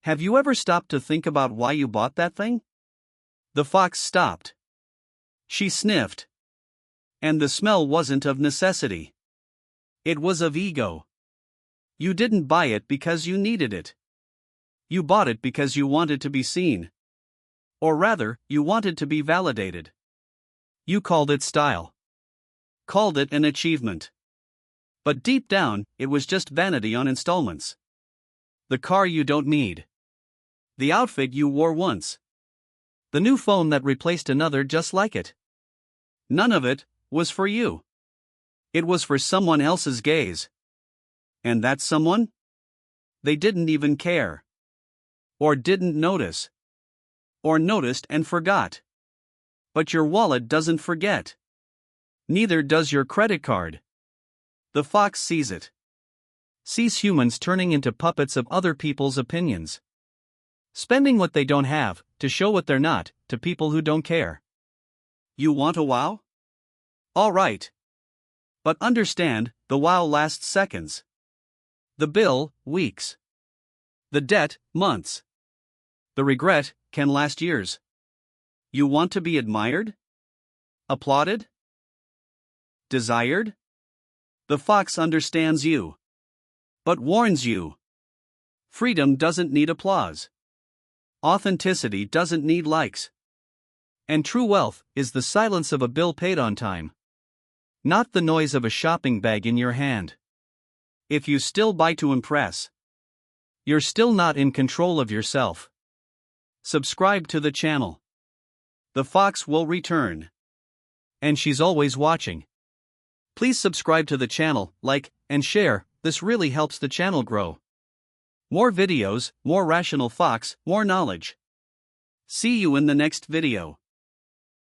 Have you ever stopped to think about why you bought that thing? The fox stopped. She sniffed. And the smell wasn't of necessity. It was of ego. You didn't buy it because you needed it. You bought it because you wanted to be seen. Or rather, you wanted to be validated. You called it style. Called it an achievement. But deep down, it was just vanity on installments. The car you don't need. The outfit you wore once. The new phone that replaced another just like it. None of it was for you. It was for someone else's gaze. And that someone? They didn't even care. Or didn't notice. Or noticed and forgot. But your wallet doesn't forget. Neither does your credit card. The fox sees it. Sees humans turning into puppets of other people's opinions. Spending what they don't have, to show what they're not, to people who don't care. You want a wow? All right. But understand, the wow lasts seconds. The bill, weeks. The debt, months. The regret can last years. You want to be admired? Applauded? Desired? The fox understands you. But warns you. Freedom doesn't need applause. Authenticity doesn't need likes. And true wealth is the silence of a bill paid on time. Not the noise of a shopping bag in your hand. If you still buy to impress, you're still not in control of yourself. Subscribe to the channel. The fox will return. And she's always watching. Please subscribe to the channel, like, and share. This really helps the channel grow. More videos, more rational fox, more knowledge. See you in the next video.